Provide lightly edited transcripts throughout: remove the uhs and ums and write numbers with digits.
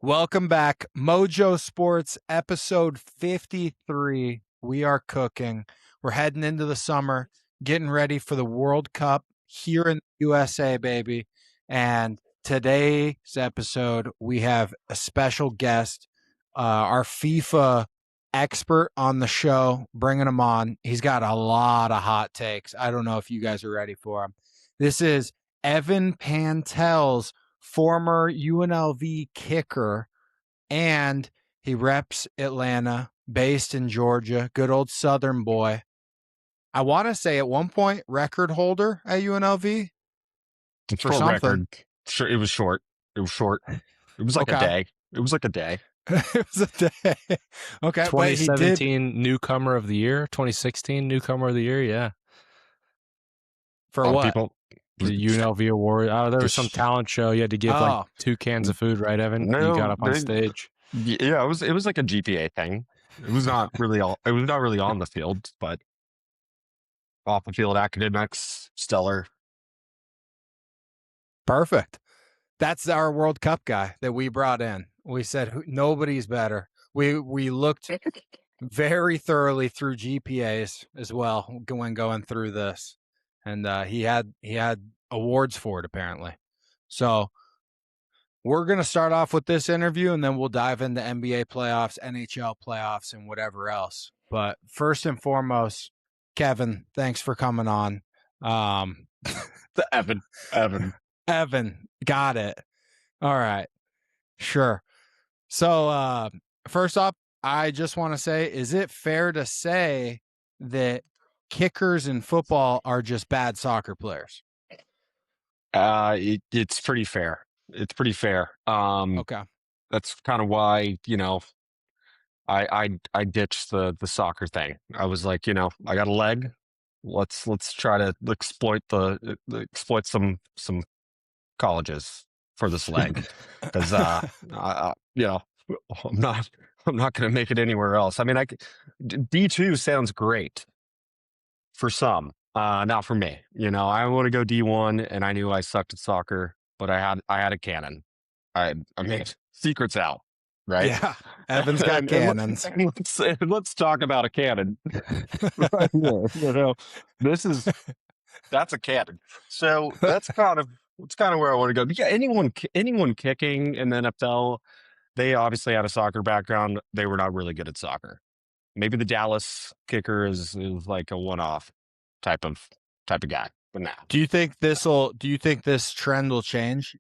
Welcome back. MoJoe Sports, episode 53. We are cooking. We're heading into the summer, getting ready for the World Cup here in the USA, baby. And today's episode, we have a special guest, our FIFA expert on the show, bringing him on. He's got a lot of hot takes. I don't know if you guys are ready for him. This is Evan Pantels, former UNLV kicker, and he reps Atlanta, based in Georgia. Good old Southern boy. I want to say at one point record holder at UNLV for For something. record, sure, it was short. It was short. It was like a Okay. day. It was like a day. It was a day. Okay, but he did. 2017 newcomer of the year, 2016 newcomer of the year. Yeah, For A lot of what? people. the UNLV award. Oh, there was some talent show. You had to give Oh. like 2 cans of food, right, Evan? No, You got up on they- stage. Yeah, it was like a GPA thing. It was not really all. It was not really on the field, but off the field academics, stellar. Perfect. That's our World Cup guy that we brought in. We said nobody's better. We looked very thoroughly through GPAs as well when going through this, and he had awards for it apparently. So we're gonna start off with this interview, and then we'll dive into NBA playoffs, NHL playoffs, and whatever else. But first and foremost, Kevin, thanks for coming on. The Evan. Evan, got it. All right, sure. So first off, I just want to say, is it fair to say that kickers in football are just bad soccer players? It's pretty fair. It's pretty fair. Okay. That's kind of why, I ditched the soccer thing. I was like, I got a leg. Let's try to exploit some colleges for this leg, because I'm not going to make it anywhere else. I mean, D2 sounds great for some, not for me. I want to go D1, and I knew I sucked at soccer, but I had a cannon. I made secrets out, right? Yeah, Evan's got cannons. And let's talk about a cannon. Right here. That's a cannon. So that's kind of where I want to go. But yeah, anyone kicking in the NFL, they obviously had a soccer background. They were not really good at soccer. Maybe the Dallas kicker is like a one-off type of guy, but nah. Do you think this trend will change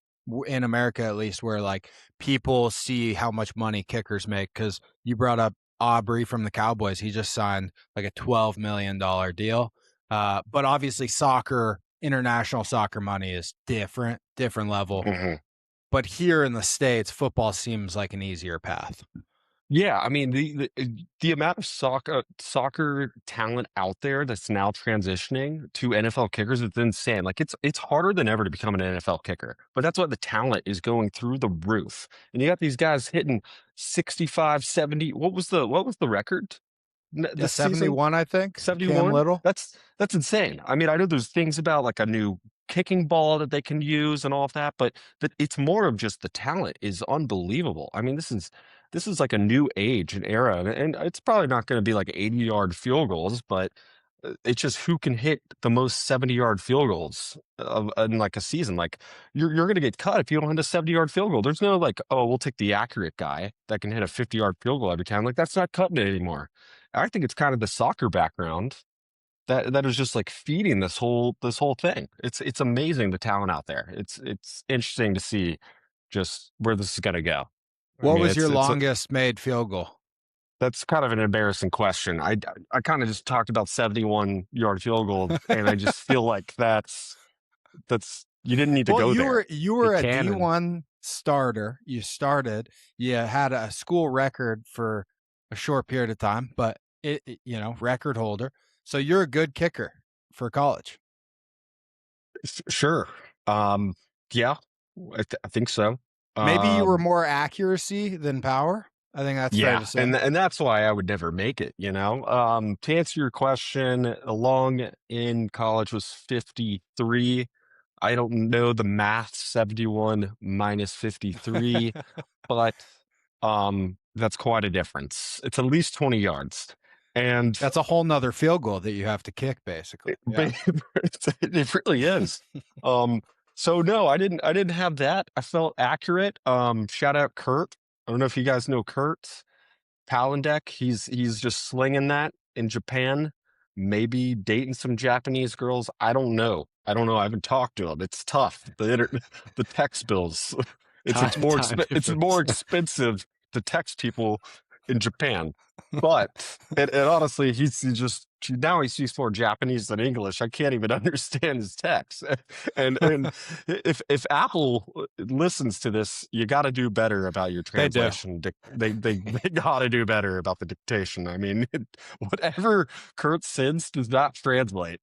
in America, at least, where like people see how much money kickers make? Because you brought up Aubrey from the Cowboys. He just signed like a $12 million deal. But obviously international soccer money is different level. Mm-hmm. But here in the States, football seems like an easier path. Yeah, I mean the amount of soccer talent out there that's now transitioning to NFL kickers is insane. Like it's harder than ever to become an NFL kicker, but that's why the talent is going through the roof. And you got these guys hitting 65, 70. What was the record? The 71, I think. 71. Little. That's insane. I mean, I know there's things about like a new kicking ball that they can use and all of that, but it's more of just the talent is unbelievable. I mean, this is like a new age and era, and it's probably not going to be like 80-yard field goals, but it's just who can hit the most 70-yard field goals in like a season. Like you're going to get cut if you don't hit a 70-yard field goal. There's no like, oh, we'll take the accurate guy that can hit a 50-yard field goal every time. Like that's not cutting it anymore. I think it's kind of the soccer background that is just like feeding this whole thing. It's amazing, the talent out there. It's interesting to see just where this is going to go. What was your longest made field goal? That's kind of an embarrassing question. I kind of just talked about 71-yard field goal, and I just feel like that's you didn't need to go there. You were a D1 starter. You started. You had a school record for a short period of time, but record holder. So you're a good kicker for college. Sure. Yeah, I think so. Maybe you were more accuracy than power. I think that's fair to say. And that's why I would never make it, To answer your question, long in college was 53. I don't know the math, 71 minus 53, but That's quite a difference. It's at least 20 yards. And That's a whole nother field goal that you have to kick, basically. Yeah. it really is. So no, I didn't have that. I felt accurate. Shout out Kurt. I don't know if you guys know Kurt Palindek. He's just slinging that in Japan, maybe dating some Japanese girls. I don't know. I haven't talked to him. It's tough. The text bills. It's more Time it's difference. more expensive to text people in Japan. But and honestly, he just now he speaks more Japanese than English. I can't even understand his text. And if Apple listens to this, you got to do better about your They do. translation. They got to do better about the dictation. I mean, whatever Kurt sends does not translate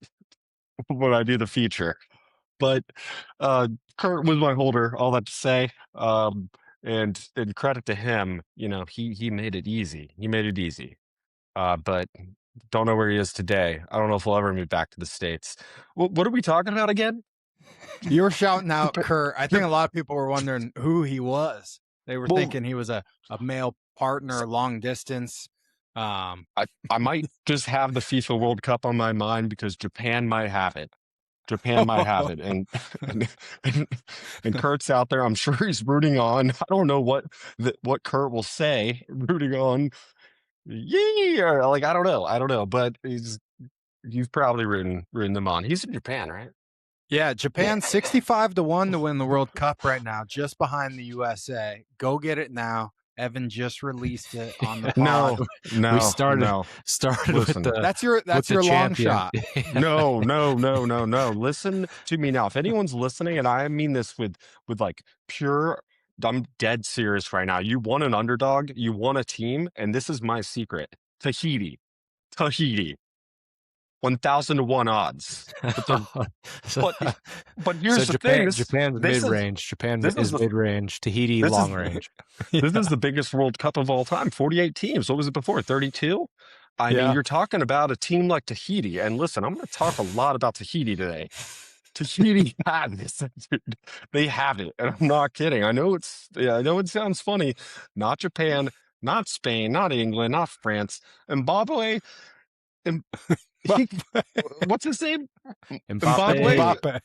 when I do the feature. But Kurt was my holder. All that to say. And credit to him, he made it easy. He made it easy. But don't know where he is today. I don't know if we'll ever move back to the States. What are we talking about again? You were shouting out Kurt. I think a lot of people were wondering who he was. They were thinking he was a male partner, long distance. I might just have the FIFA World Cup on my mind because Japan might have it. And Kurt's out there. I'm sure he's rooting on. I don't know what Kurt will say. Rooting on, yeah, like I don't know, but he's probably rooting them on. He's in Japan, right? Yeah, Japan 65-1 to win the World Cup right now, just behind the USA. Go get it now. Evan just released it on the pod. No. We started Listen, with the That's your long champion. shot. No. Listen to me now. If anyone's listening, and I mean this with like pure, I'm dead serious right now. You want an underdog, you want a team, and this is my secret. Tahiti, 1,000-1 odds. But here's the thing. Japan's mid-range. Japan is mid-range. Tahiti, this long is- range. This is the biggest World Cup of all time. 48 teams. What was it before? 32? I Yeah. mean, you're talking about a team like Tahiti. And listen, I'm going to talk a lot about Tahiti today. Tahiti had this, dude. They have it. And I'm not kidding. I know it sounds funny. Not Japan, not Spain, not England, not France. Zimbabwe. What's his name? Mbappe.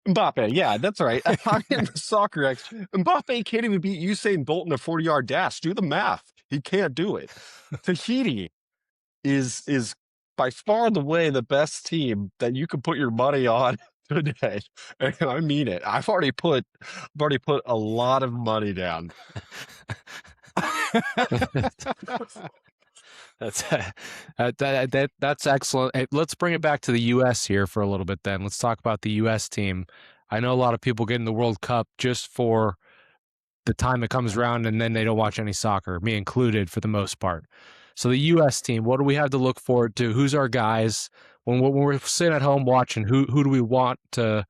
Mbappe, yeah, that's right. I'm the soccer expert. Mbappe can't even beat Usain Bolt in a 40-yard dash. Do the math. He can't do it. Tahiti is by far the way the best team that you can put your money on today. And I mean it. I've already put a lot of money down. That's excellent. Hey, let's bring it back to the U.S. here for a little bit then. Let's talk about the U.S. team. I know a lot of people get in the World Cup just for the time it comes around and then they don't watch any soccer, me included for the most part. So the U.S. team, what do we have to look forward to? Who's our guys? When we're sitting at home watching, who do we want to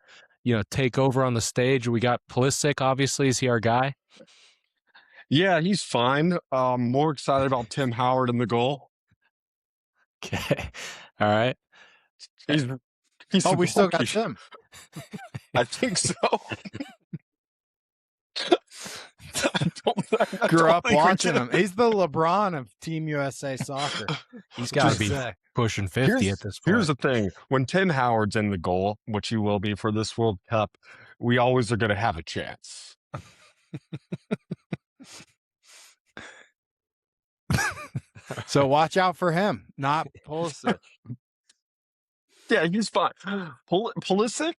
take over on the stage? We got Pulisic, obviously. Is he our guy? Yeah, he's fine. More excited about Tim Howard in the goal. Okay. All right. He's We still got Tim. I think so. Grew up watching him. He's the LeBron of Team USA soccer. He's got to be pushing 50 at this point. Here's the thing. When Tim Howard's in the goal, which he will be for this World Cup, we always are going to have a chance. So watch out for him, not Pulisic. Yeah, he's fine. Pulisic,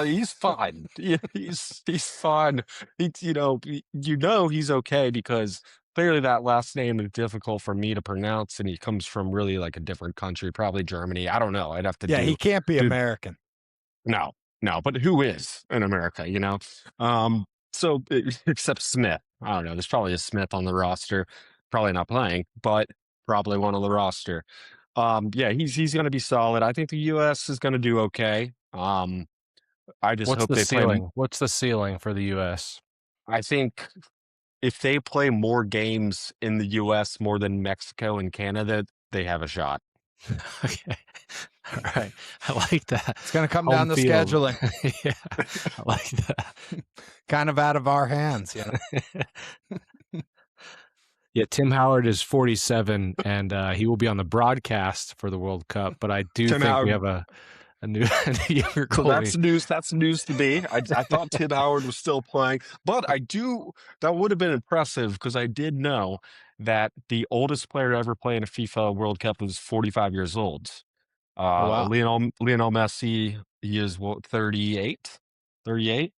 he's fine. Yeah, he's fine. He's okay because clearly that last name is difficult for me to pronounce, and he comes from really like a different country, probably Germany. I don't know. I'd have to. Yeah, he can't be American. No. But who is in America? So except Smith. I don't know. There's probably a Smith on the roster. Probably not playing, but probably one on the roster. Yeah, he's going to be solid. I think the U.S. is going to do okay. I just hope they play. What's the ceiling for the U.S.? I think if they play more games in the U.S. more than Mexico and Canada, they have a shot. Okay. All right. I like that. It's going to come down to scheduling. Yeah, I like that. Kind of out of our hands. Yeah, Tim Howard is 47, and he will be on the broadcast for the World Cup. But I do Tim think we Howard. have a new a younger So goalie. that's news to me. I thought Tim Howard was still playing, but that would have been impressive because I did know that the oldest player to ever play in a FIFA World Cup was 45 years old. Oh wow. Lionel Messi, he is what, 38? 38?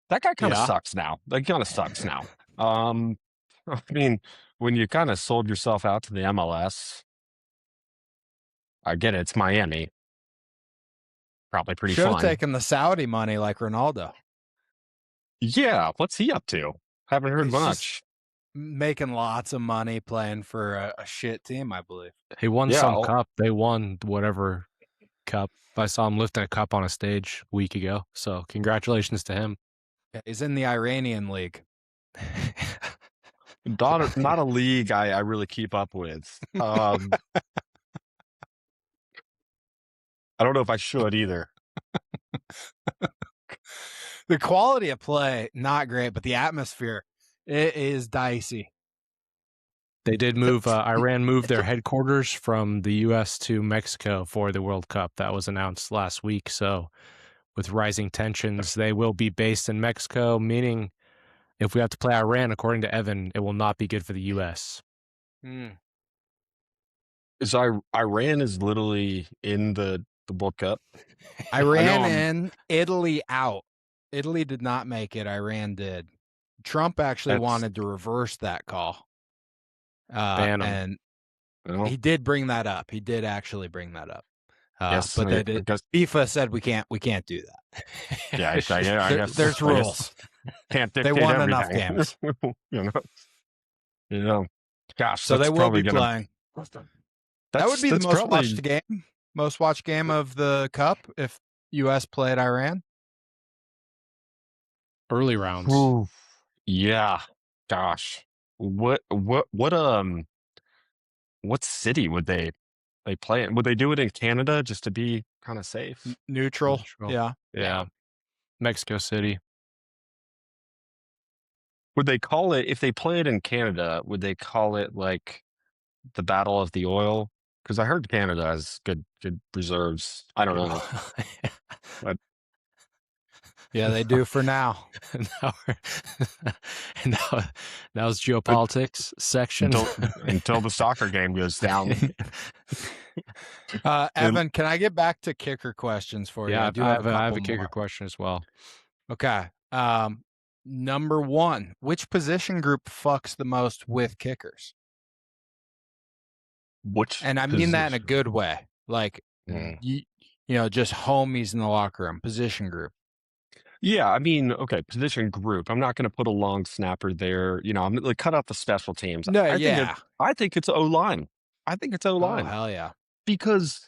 That guy kind of Yeah. sucks now. That kind of sucks now. Um, I mean, when you kind of sold yourself out to the MLS, I get it. It's Miami. Probably pretty Should have fun. taken the Saudi money like Ronaldo. Yeah. What's he up to? Haven't heard He's much. just making lots of money playing for a shit team, I believe. He won Yeah, some oh. cup. They won whatever cup. I saw him lifting a cup on a stage a week ago. So congratulations to him. Yeah, he's in the Iranian league. Not a league I really keep up with. I don't know if I should either. The quality of play, not great, but the atmosphere, it is dicey. They did move. Iran moved their headquarters from the U.S. to Mexico for the World Cup. That was announced last week. So, with rising tensions, they will be based in Mexico, meaning if we have to play Iran, according to Evan, it will not be good for the U.S. Iran is literally in the World Cup. Iran in, Italy out. Italy did not make it. Iran did. Trump actually wanted to reverse that call. Ban 'em. And Well, he did bring that up. He did actually bring that up. yes, but I guess, FIFA said we can't do that. yeah, I guess There's rules. Can't They dictate won everything. enough games. You know, gosh, So they that's will probably be playing. That would be the most watched game of the Cup if U.S. played Iran. Early rounds. Ooh, yeah, gosh, what city would they play in? Would they do it in Canada just to be kind of safe? Neutral. Yeah. Mexico City. Would they call it, if they play it in Canada, would they call it like the Battle of the Oil? Because I heard Canada has good reserves. I don't know. But Yeah, they do for now. now it's geopolitics section until the soccer game goes down. Evan, can I get back to kicker questions for you? Yeah, I have a kicker more. question as well. Okay. Number one, which position group fucks the most with kickers? And I mean that in a good way. Like, you know, just homies in the locker room, position group. Yeah, I mean, okay, position group. I'm not going to put a long snapper there. You know, I'm like cut out the special teams. No, I think it's O-line. I think it's O-line. Oh, hell yeah. Because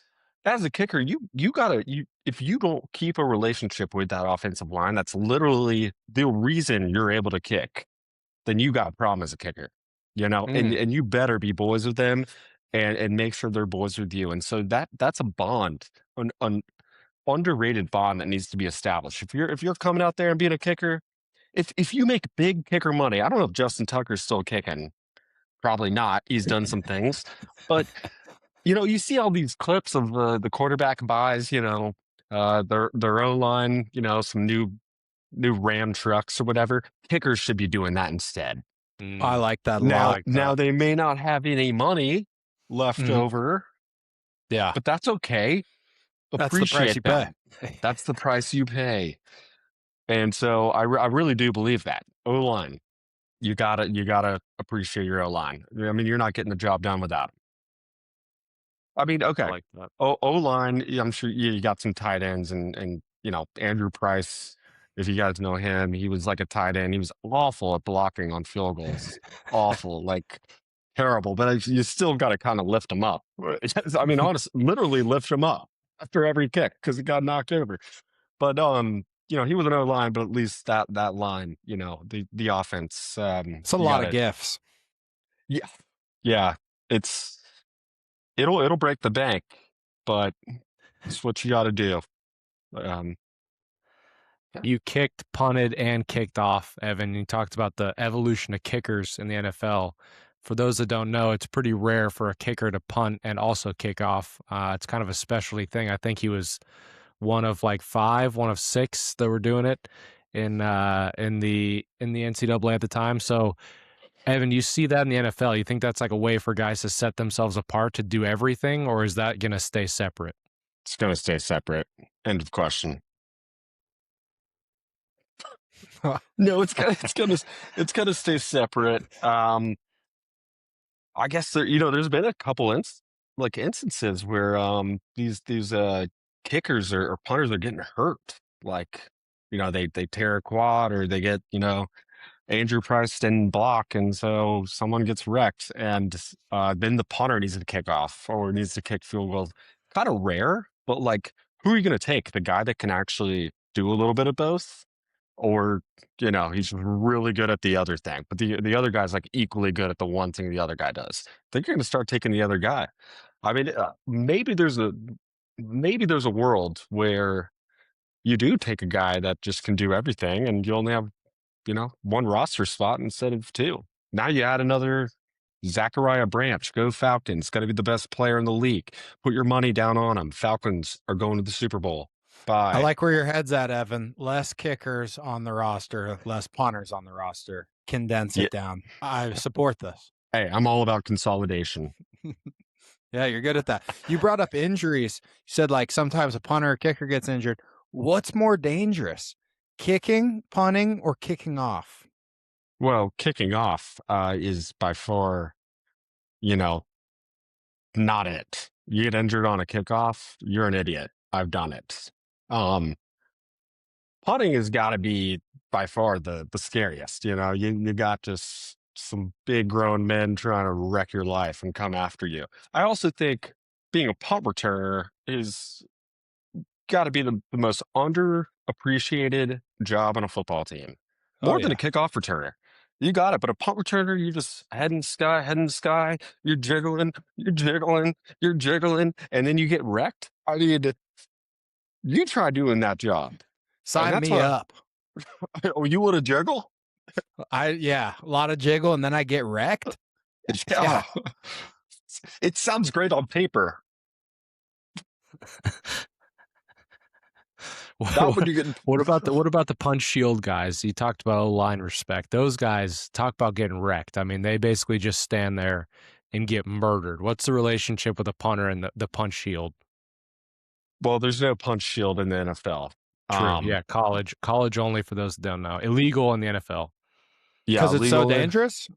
as a kicker, you gotta if you don't keep a relationship with that offensive line, that's literally the reason you're able to kick. Then you got a problem as a kicker, you know, and you better be boys with them, and make sure they're boys with you. And so that's a bond, an underrated bond that needs to be established. If you're coming out there and being a kicker, if you make big kicker money, I don't know if Justin Tucker's still kicking. Probably not. He's done some things, but you know, you see all these clips of the quarterback buys, you know, their O-line, you know, some new Ram trucks or whatever. Kickers should be doing that instead. I like that a lot. Now they may not have any money left over. Yeah. But that's okay. That's the price you pay. That's the price you pay. And so I really do believe that. O-line. You gotta appreciate your O-line. I mean, you're not getting the job done without them. I mean, okay. I like that. O-line, I'm sure you got some tight ends and you know, Andrew Price, if you guys know him, he was like a tight end. He was awful at blocking on field goals. Awful, like terrible. But you still got to kind of lift him up. I mean, honestly, literally lift him up after every kick because he got knocked over. But you know, he was an O-line, but at least that line, you know, the offense. It's a lot of gifts. Yeah. Yeah. It'll break the bank, but it's what you got to do. You kicked, punted, and kicked off, Evan. You talked about the evolution of kickers in the NFL for those that don't know, it's pretty rare for a kicker to punt and also kick off. It's kind of a specialty thing. I think he was one of like one of six that were doing it in the NCAA at the time. So, Evan, you see that in the NFL. You think that's like a way for guys to set themselves apart to do everything, or is that going to stay separate? It's going to stay separate. End of question. No, it's gonna stay separate. I guess there's been a couple instances where these kickers or punters are getting hurt. Like, they tear a quad or they get, Andrew Price didn't block, and so someone gets wrecked, and then the punter needs to kick off or needs to kick field goals. Kind of rare, but like, who are you going to take? The guy that can actually do a little bit of both, or he's really good at the other thing, but the other guy's like equally good at the one thing the other guy does. I think you're going to start taking the other guy. I mean, maybe there's a world where you do take a guy that just can do everything, and you only have one roster spot instead of two. Now you add another Zachariah Branch. Go Falcons. Got to be the best player in the league. Put your money down on them. Falcons are going to the Super Bowl. Bye. I like where your head's at, Evan. Less kickers on the roster, less punters on the roster. Condense it down. I support this. Hey, I'm all about consolidation. Yeah, you're good at that. You brought up injuries. You said like sometimes a punter or kicker gets injured. What's more dangerous? Kicking, punting, or kicking off? Well, kicking off is by far, not it. You get injured on a kickoff, you're an idiot. I've done it. Putting has got to be by far the scariest. You got just some big grown men trying to wreck your life and come after you. I also think being a punt returner is got to be the most underappreciated job on a football team. More than a kickoff returner. You got it. But a punt returner, you just head in the sky, you're jiggling, and then you get wrecked. I mean, you try doing that job. Sign me up. Oh, you want to jiggle? A lot of jiggle, and then I get wrecked. Yeah. It sounds great on paper. What about the punch shield guys? You talked about line respect. Those guys talk about getting wrecked. I mean, they basically just stand there and get murdered. What's the relationship with the punter and the punch shield? Well, there's no punch shield in the NFL. True. Yeah, college only for those that don't know. Illegal in the NFL. Yeah, because it's so dangerous.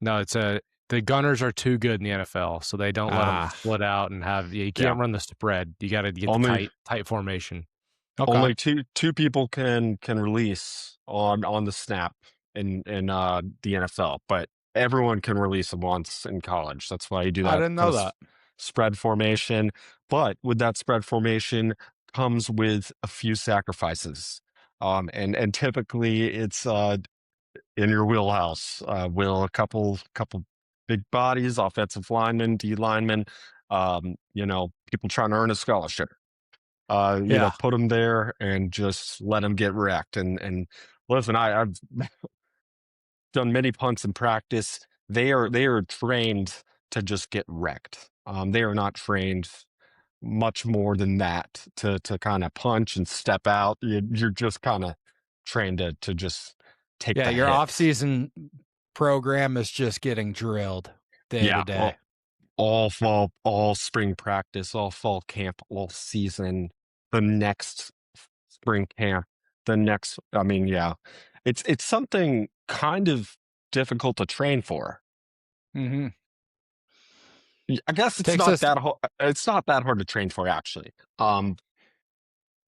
No, the gunners are too good in the NFL, so they don't let them split out and have. You can't run the spread. You got to get the tight formation. Okay. Only two people can release on the snap in the NFL, but everyone can release once in college. That's why you do that. I didn't know that. Spread formation, but with that spread formation comes with a few sacrifices, and typically it's in your wheelhouse. A couple big bodies, offensive linemen, D linemen, people trying to earn a scholarship. Put them there and just let them get wrecked. And listen, I've done many punts in practice. They are trained to just get wrecked. They are not trained much more than that to kind of punch and step out. You're just kind of trained to just take. Yeah, your off-season program is just getting drilled day to day. All fall, all spring practice, all fall camp, all season. The next spring camp, it's something kind of difficult to train for. Mm-hmm. I guess it's not that hard. It's not that hard to train for, actually. Yeah,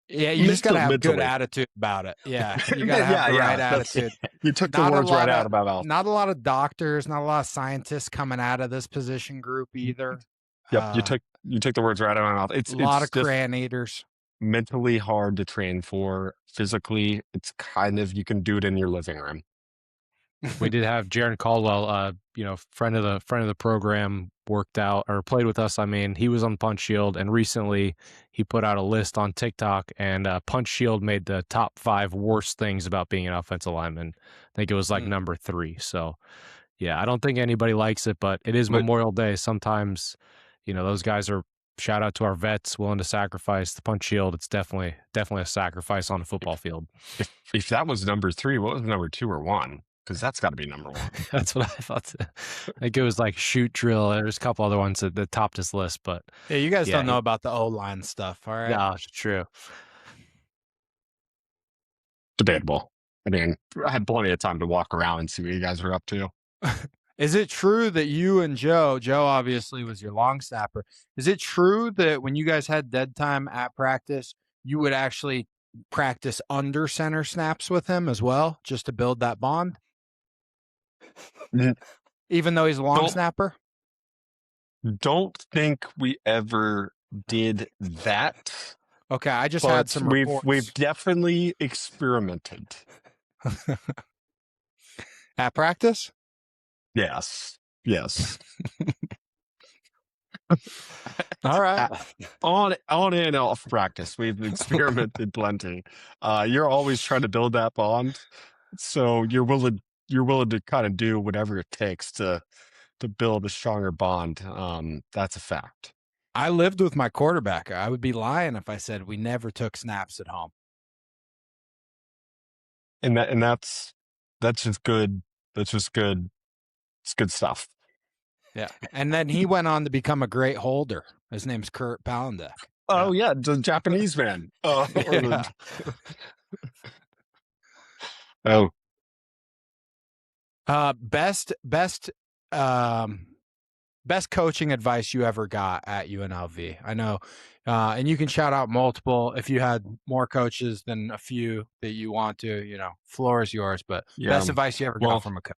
you just gotta have a good attitude about it. Yeah, you gotta have the right attitude. You took the words right out of my mouth. Not a lot of doctors, not a lot of scientists coming out of this position group either. Yep, you took the words right out of my mouth. It's a lot of crayon eaters. Mentally hard to train for. Physically, it's kind of, you can do it in your living room. We did have Jaron Caldwell, friend of the program, worked out or played with us. I mean, he was on Punch Shield, and recently he put out a list on TikTok, and Punch Shield made the top 5 worst things about being an offensive lineman. I think it was like number 3. So Yeah, I don't think anybody likes it, but it is But Memorial Day. Sometimes, those guys are shout out to our vets willing to sacrifice the punch shield. It's definitely a sacrifice on the football field. if that was number 3, what was number 2 or 1? Because that's got to be number 1. That's what I thought. I think it was like shoot drill. There's a couple other ones that topped his list, but Yeah, you guys yeah, don't know about the O-line stuff, all right? no, it's true. Debatable. I mean, I had plenty of time to walk around and see what you guys were up to. Is it true that you and Joe obviously was your long snapper. Is it true that when you guys had dead time at practice, you would actually practice under center snaps with him as well, just to build that bond? Even though he's a long snapper? Don't think we ever did that. Okay, I just had some reports. We've definitely experimented. At practice? Yes. All right. On and off practice, we've experimented plenty. You're always trying to build that bond, so you're willing to kind of do whatever it takes to build a stronger bond. That's a fact. I lived with my quarterback. I would be lying if I said we never took snaps at home. And that's just good. That's just good. It's good stuff. Yeah. And then he went on to become a great holder. His name's Kurt Palandek. Oh yeah, the Japanese man. Oh, yeah. Oh. Best coaching advice you ever got at UNLV. I know, and you can shout out multiple if you had more coaches than a few that you want to. Floor is yours. But best advice you ever got from a coach.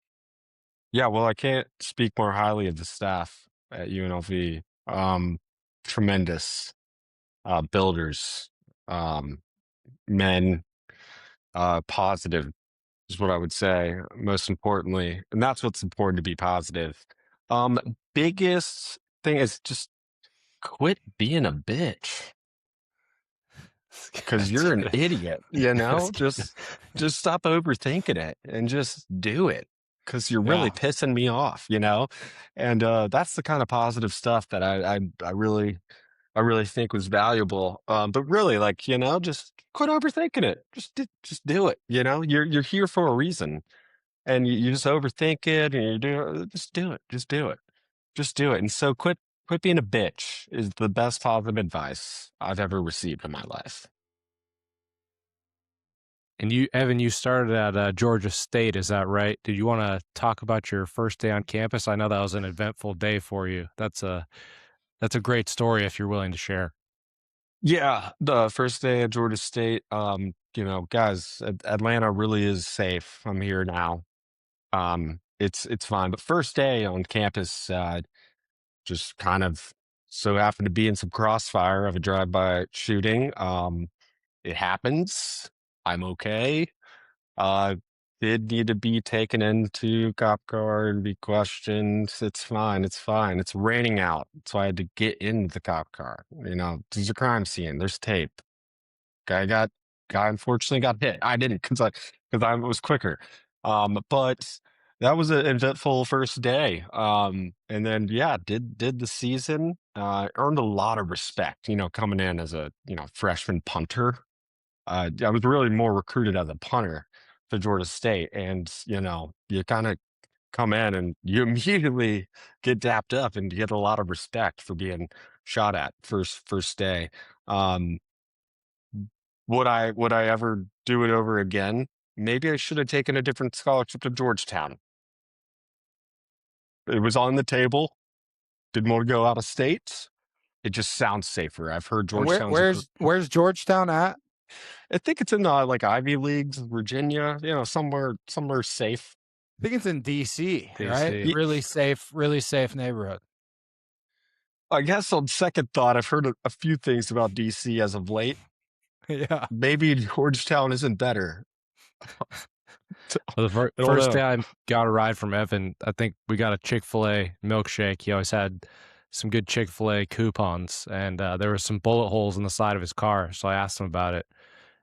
Yeah, well, I can't speak more highly of the staff at UNLV. Tremendous builders, men, positive is what I would say, most importantly. And that's what's important, to be positive. Biggest thing is just quit being a bitch. Because you're an idiot, just stop overthinking it and just do it. Because you're really pissing me off, and that's the kind of positive stuff that I really think was valuable. But really, just quit overthinking it. Just do it. You're here for a reason, and you just overthink it, and just do it. Just do it. And so quit being a bitch is the best positive advice I've ever received in my life. And you, Evan, you started at Georgia State, is that right? Did you want to talk about your first day on campus? I know that was an eventful day for you. That's a great story if you're willing to share. Yeah, the first day at Georgia State, guys, Atlanta really is safe. I'm here now. It's fine. But first day on campus, just kind of so happened to be in some crossfire of a drive-by shooting. It happens. I'm okay. Did need to be taken into cop car and be questioned. It's fine. It's raining out, so I had to get into the cop car. There's a crime scene. There's tape. Guy unfortunately got hit. I didn't because I was quicker. But that was an eventful first day. And then did the season. Earned a lot of respect. Coming in as a freshman punter. I was really more recruited as a punter to Georgia State, and you kind of come in and you immediately get dapped up and get a lot of respect for being shot at first day. Would I ever do it over again? Maybe I should have taken a different scholarship to Georgetown. It was on the table. Didn't want to go out of state. It just sounds safer. I've heard Georgetown. Where's Georgetown at? I think it's in the Ivy Leagues, Virginia, somewhere safe. I think it's in DC, right? Really safe neighborhood. I guess on second thought, I've heard a few things about DC as of late. Yeah. Maybe Georgetown isn't better. Well, the first day I got a ride from Evan, I think we got a Chick-fil-A milkshake. He always had some good Chick-fil-A coupons, and there were some bullet holes in the side of his car. So I asked him about it,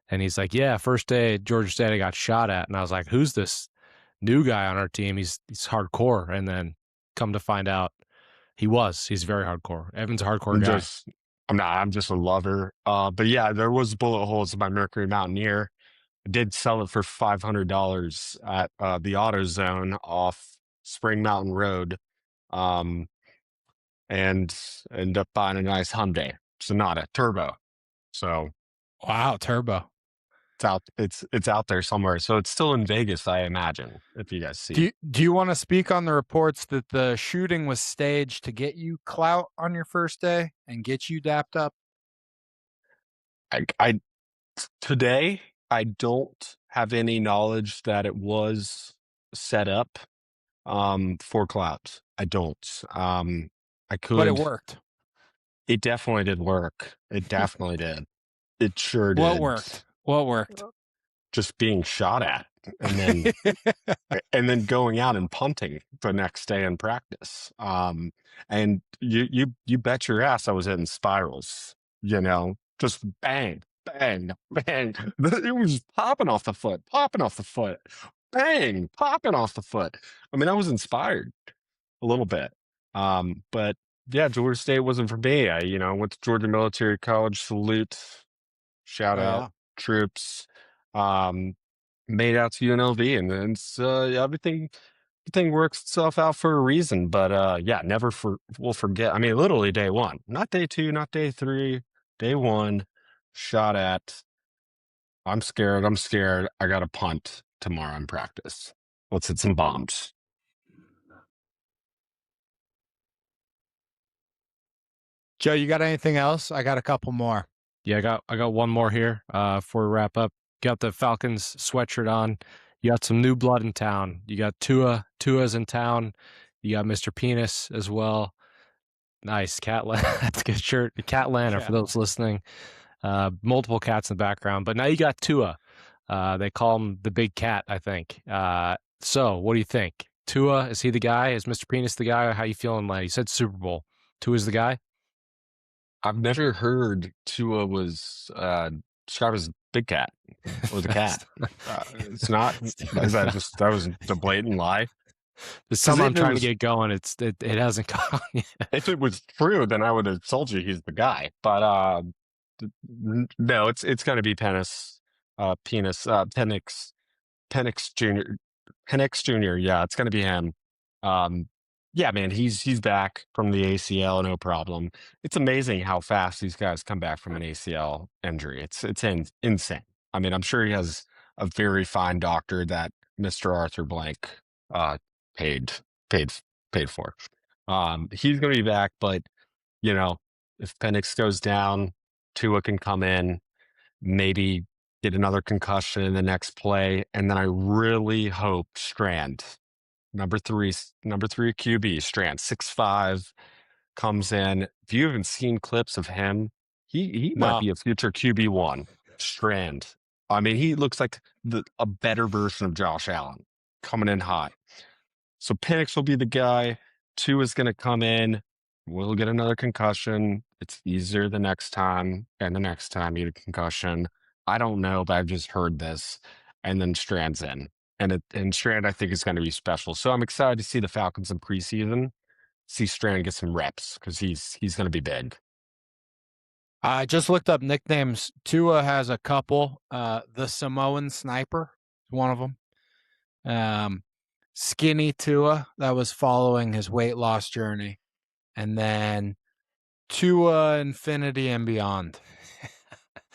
and he's like, "Yeah, first day at Georgia State, I got shot at," and I was like, "Who's this new guy on our team. He's hardcore, and then come to find out, he's very hardcore. Evan's a hardcore guy. I'm just a lover. But yeah, there was bullet holes in my Mercury Mountaineer. I did sell it for $500 at the AutoZone off Spring Mountain Road, and end up buying a nice Hyundai Sonata Turbo. So Wow, turbo. it's out there somewhere. So it's still in Vegas, I imagine, if you guys see. Do you want to speak on the reports that the shooting was staged to get you clout on your first day and get you dapped up? I today I don't have any knowledge that it was set up for clout. I don't. I could. But it worked. It definitely did work. It definitely did. It sure did. What worked? Just being shot at and then going out and punting the next day in practice. And you bet your ass I was hitting spirals, just bang, bang, bang. It was popping off the foot, bang, popping off the foot. I mean, I was inspired a little bit. But yeah, Georgia State wasn't for me. I went to Georgia Military College, salute, shout out, troops. Made out to UNLV, and then everything works itself out for a reason. But yeah, we'll forget. I mean, literally day one, not day two, not day three, day one, shot at. I'm scared. I got to punt tomorrow in practice. Let's hit some bombs. Joe, you got anything else? I got a couple more. Yeah, I got one more here before we wrap up. Got the Falcons sweatshirt on. You got some new blood in town. You got Tua's in town. You got Mr. Penis as well. Nice. That's a good shirt. Cat Lantern for those listening. Multiple cats in the background. But now you got Tua. They call him the big cat, I think. So what do you think? Tua, is he the guy? Is Mr. Penis the guy? How you feeling, lad? You said Super Bowl. Tua's the guy? I've never heard Tua was described as big cat or the cat. It's not. That was the blatant lie? The sum I'm trying to get going, it hasn't gone yet. If it was true, then I would have told you he's the guy. But no, it's going to be Penix Jr. Penix Jr. Yeah, it's going to be him. Yeah, man, he's back from the ACL, no problem. It's amazing how fast these guys come back from an ACL injury. It's insane. I mean, I'm sure he has a very fine doctor that Mr. Arthur Blank paid for. He's going to be back, but if Penix goes down, Tua can come in, maybe get another concussion in the next play, and then I really hope Strand, number three QB, Strand, 6'5", comes in. If you haven't seen clips of him, he might be a future QB1. Strand. I mean, he looks like a better version of Josh Allen coming in hot. So Penix will be the guy. Tua is going to come in. We'll get another concussion. It's easier the next time, and the next time you get a concussion. I don't know, but I've just heard this. And then Strand's in. And Strand, I think, is going to be special. So I'm excited to see the Falcons in preseason, see Strand get some reps, because he's going to be big. I just looked up nicknames. Tua has a couple. The Samoan Sniper is one of them. Skinny Tua, that was following his weight loss journey. And then Tua Infinity and Beyond.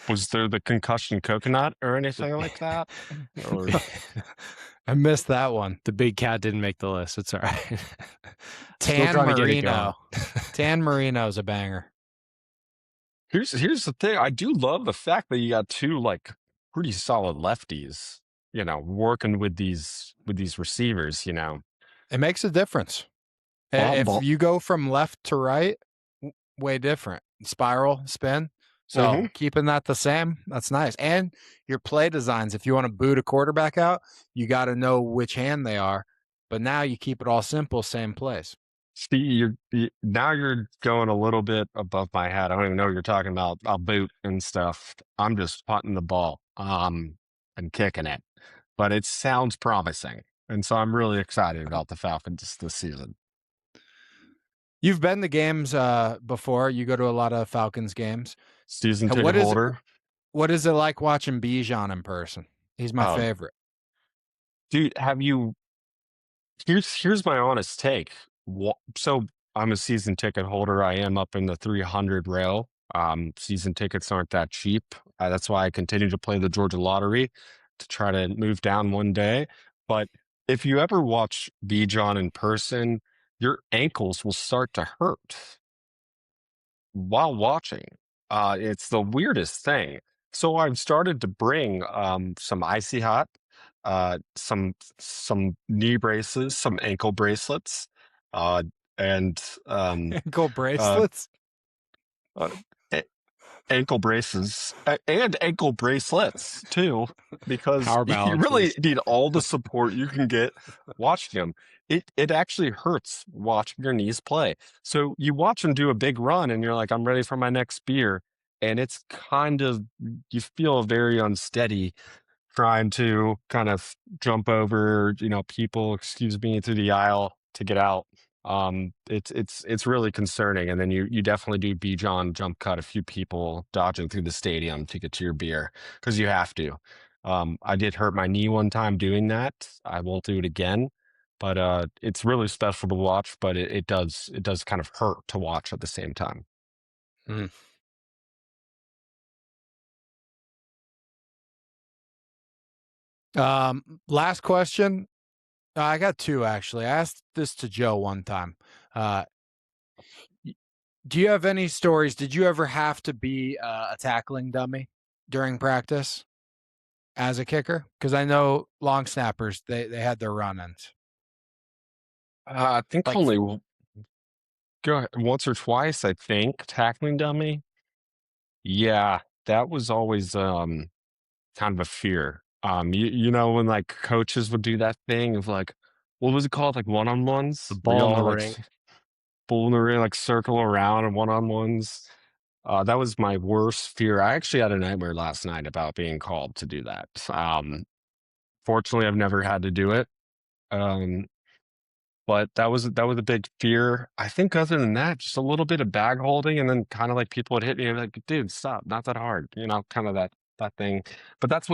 Was there the concussion coconut or anything like that? Or... I missed that one. The big cat didn't make the list. It's all right. Tan Marino. Tan Marino's a banger. Here's the thing. I do love the fact that you got two pretty solid lefties, working with these receivers, It makes a difference. If you go from left to right, way different. Spiral, spin. So keeping that the same, that's nice. And your play designs, if you want to boot a quarterback out, you got to know which hand they are. But now you keep it all simple, same plays. See, now you're going a little bit above my head. I don't even know what you're talking about. I'll boot and stuff. I'm just punting the ball and kicking it. But it sounds promising. And so I'm really excited about the Falcons this season. You've been to games before. You go to a lot of Falcons games. Season What ticket is holder. what is it like watching Bijan in person? He's my Oh, favorite. dude, here's my honest take. So I'm a season ticket holder. I am up in the 300 row. Season tickets aren't that cheap. That's why I continue to play the Georgia lottery to try to move down one day. But if you ever watch Bijan in person, your ankles will start to hurt while watching. It's the weirdest thing. So I've started to bring some icy hot, some knee braces, some ankle bracelets, uh, and Ankle uh, bracelets. uh, a- ankle braces and ankle bracelets too, because Power you really balances. need all the support you can get watching them. It actually hurts watching your knees play. So you watch them do a big run, and you're like, I'm ready for my next beer, and it's kind of you feel very unsteady trying to kind of jump over, people, excuse me, through the aisle to get out. It's really concerning. And then you definitely do Bijan jump cut a few people dodging through the stadium to get to your beer because you have to. I did hurt my knee one time doing that. I won't do it again. But it's really special to watch, but it does kind of hurt to watch at the same time. Mm. Last question. I got two actually. I asked this to Joe one time. Uh, do you have any stories? Did you ever have to be a tackling dummy during practice as a kicker? Because I know long snappers they had their run-ins. I think Like only go ahead, once or twice, I think, tackling dummy. Yeah, that was always kind of a fear. When like coaches would do that thing of like, what was it called? Like The one-on-ones? Where ball in the y'all like ring. bull in the ring, like circle around and one-on-ones. That was my worst fear. I actually had a nightmare last night about being called to do that. Fortunately, I've never had to do it. Um, but that was a big fear. I think other than that, just a little bit of bag holding, and then kind of like people would hit me and be like, dude, stop, not that hard, kind of that thing. But that's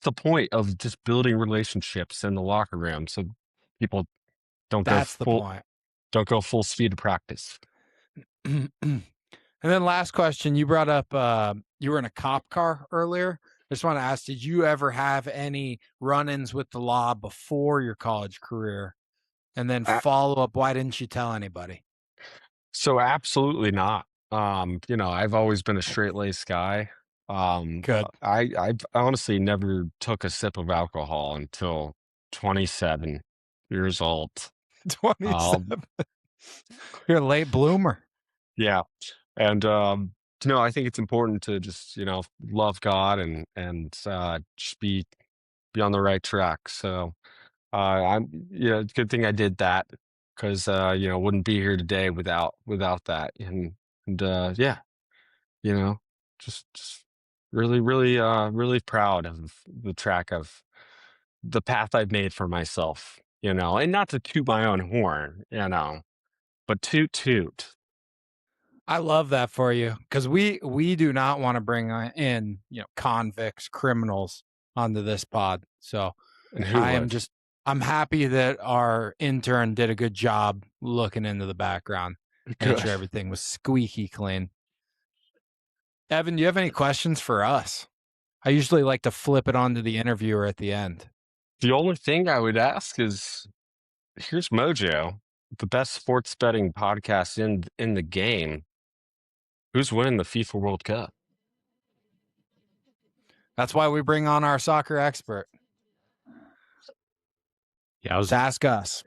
the point of just building relationships in the locker room. So people don't go that's the full point. don't go full speed to practice. And then last question, you brought up you were in a cop car earlier. I just want to ask, did you ever have any run-ins with the law before your college career? And then A- follow up, why didn't you tell anybody? So absolutely not. I've always been a straight-laced guy. Good. I honestly never took a sip of alcohol until 27 years old. 27. You're a late bloomer. Yeah. And I think it's important to just, love God and just be on the right track. So it's a good thing I did that because wouldn't be here today without that. And yeah, you know, just really, really, really proud of the path I've made for myself, and not to toot my own horn, but toot toot. I love that for you because we do not want to bring in convicts, criminals onto this pod. So And who would? I'm happy that our intern did a good job looking into the background, made Good. sure everything was squeaky clean. Evan, do you have any questions for us? I usually like to flip it on to the interviewer at the end. The only thing I would ask is, here's Mojo, the best sports betting podcast in the game. Who's winning the FIFA World Cup? That's why we bring on our soccer expert Yeah, I was to ask us.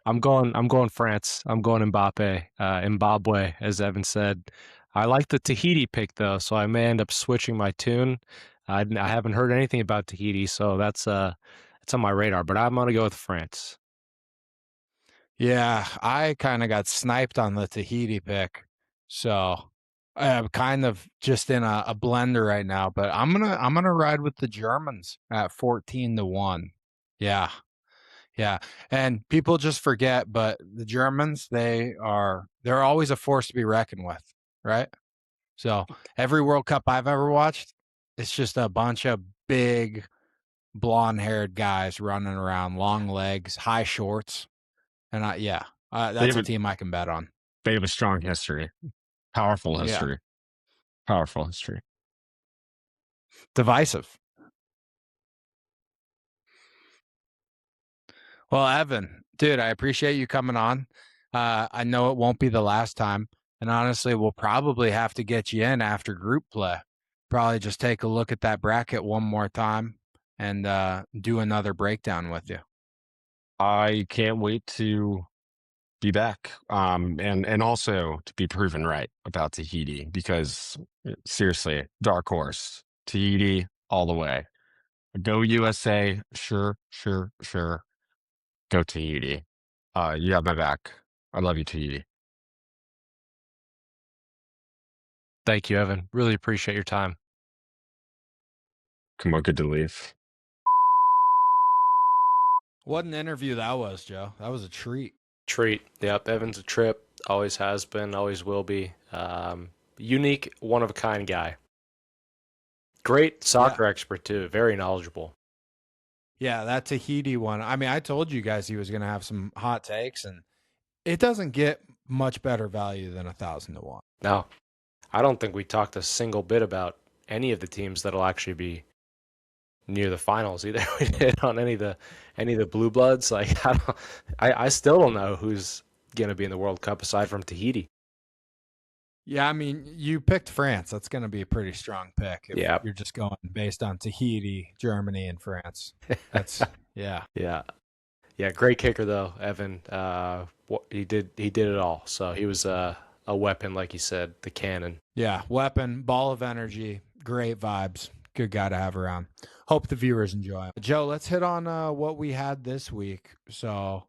I'm going France. I'm going Mbappe, Zimbabwe, as Evan said. I like the Tahiti pick though, so I may end up switching my tune. I haven't heard anything about Tahiti, so that's it's on my radar. But I'm gonna go with France. Yeah, I kind of got sniped on the Tahiti pick. So I'm kind of just in a blender right now, but I'm gonna ride with the Germans at 14-1. Yeah. Yeah. And people just forget, but the Germans, they're always a force to be reckoned with, right? So every World Cup I've ever watched, it's just a bunch of big blonde haired guys running around, long legs, high shorts. And They that's have a a team I can bet on. they have a strong history, powerful Yeah. history, powerful history. Divisive. Well, Evan, dude, I appreciate you coming on. I know it won't be the last time. And honestly, we'll probably have to get you in after group play. Probably just take a look at that bracket one more time and do another breakdown with you. I can't wait to be back, and also to be proven right about Tahiti, because seriously, dark horse, Tahiti all the way. Go USA, sure, sure, sure. Go Tahiti. You have my back. I love you, Tahiti. Thank you, Evan. Really appreciate your time. Come on, good to leave. What an interview that was, Joe. That was a treat. Treat. Yep, Evan's a trip. Always has been, always will be. Unique, one of a kind guy. Great soccer expert too. Very knowledgeable. Yeah, that Tahiti one. I mean, I told you guys he was going to have some hot takes, and it doesn't get much better value than 1,000 to 1. No, I don't think we talked a single bit about any of the teams that'll actually be near the finals either. We did on any of the blue bloods. Like I still don't know who's gonna be in the World Cup aside from Tahiti. Yeah, I mean, you picked France. That's going to be a pretty strong pick if Yeah. you're just going based on Tahiti, Germany, and France. That's yeah. Yeah. Yeah, great kicker though, Evan. He did it all. So he was a weapon, like you said, the cannon. Yeah, weapon, ball of energy, great vibes. Good guy to have around. Hope the viewers enjoy. Joe, let's hit on what we had this week. So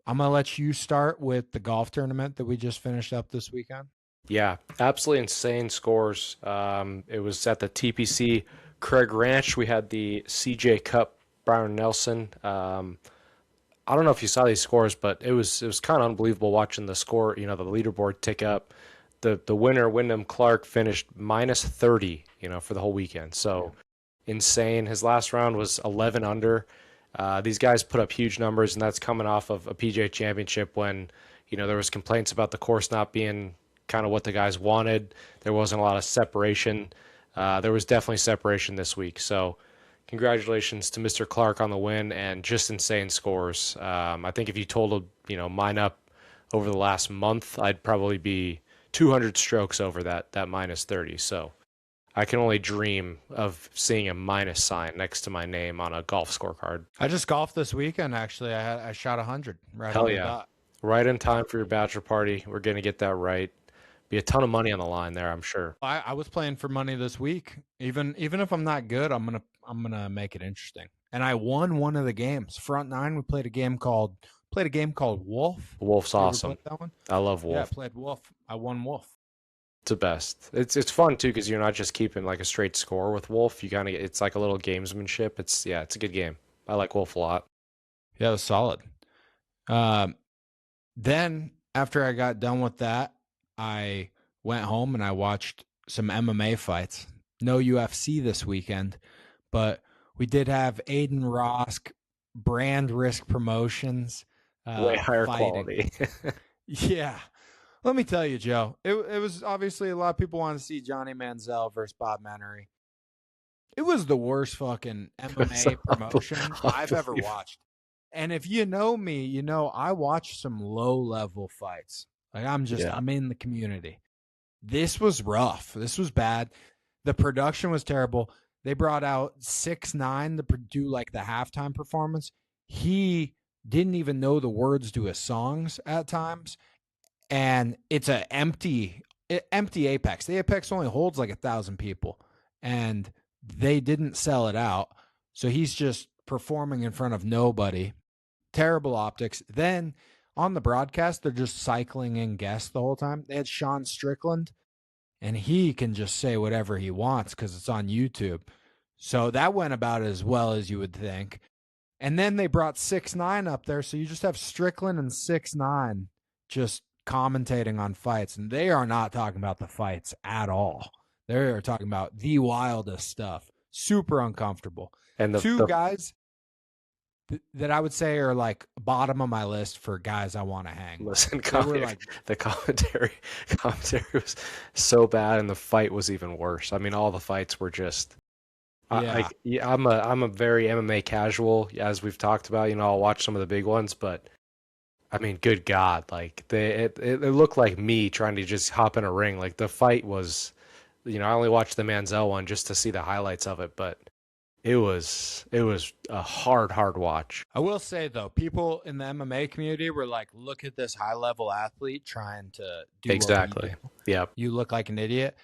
I'm going to let you start with the golf tournament that we just finished up this weekend. Yeah, absolutely insane scores. It was at the TPC Craig Ranch. We had the CJ Cup, Byron Nelson. I don't know if you saw these scores, but it was kind of unbelievable watching the score. You know, the leaderboard tick up. The winner, Wyndham Clark, finished minus 30. You know, for the whole weekend. So insane. His last round was 11 under. These guys put up huge numbers, and that's coming off of a PGA Championship when there was complaints about the course not being kind of what the guys wanted. There wasn't a lot of separation. There was definitely separation this week. So congratulations to Mr. Clark on the win and just insane scores. I think if you told mine up over the last month, I'd probably be 200 strokes over that minus 30. So I can only dream of seeing a minus sign next to my name on a golf scorecard. I just golfed this weekend, actually. I shot 100 right Hell on the yeah. dot. Right in time for your bachelor party. We're going to get that right. Be a ton of money on the line there, I'm sure. I was playing for money this week. Even if I'm not good, I'm gonna make it interesting. And I won one of the games. Front nine, we played a game called Wolf. Wolf's You ever awesome. played that one? I love Yeah, I Wolf. played Wolf. I won Wolf. It's the best. It's fun too because you're not just keeping like a straight score with Wolf. You kind of it's like a little gamesmanship. It's a good game. I like Wolf a lot. Yeah, it was solid. Then after I got done with that, I went home and I watched some MMA fights. No UFC this weekend, but we did have Aiden Rosk, Brand Risk Promotions, Way higher fighting. quality. Yeah. Let me tell you, Joe, it was obviously a lot of people want to see Johnny Manziel versus Bob Menery. It was the worst fucking MMA promotion I've ever watched. And if you know me, you know I watch some low-level fights. Like I'm in the community. This was rough. This was bad. The production was terrible. They brought out 6ix9ine to do like the halftime performance. He didn't even know the words to his songs at times. And it's an empty Apex. The Apex only holds like 1,000 people. And they didn't sell it out. So he's just performing in front of nobody. Terrible optics. Then on the broadcast, they're just cycling in guests the whole time. They had Sean Strickland, and he can just say whatever he wants because it's on YouTube. So that went about as well as you would think. And then they brought 6ix9ine up there, so you just have Strickland and 6ix9ine just commentating on fights, and they are not talking about the fights at all. They are talking about the wildest stuff. Super uncomfortable. And Two guys that I would say are like bottom of my list for guys I want to hang. Listen, Like, the commentary was so bad, and the fight was even worse. I mean, all the fights were just. yeah. I'm a very MMA casual, as we've talked about. You know, I'll watch some of the big ones, but I mean, good God, like it looked like me trying to just hop in a ring. Like the fight was, you know, I only watched the Manziel one just to see the highlights of it, but it was a hard watch. I will say though, people in the MMA community were like, "Look at this high-level athlete trying to do Exactly. Yep. You look like an idiot."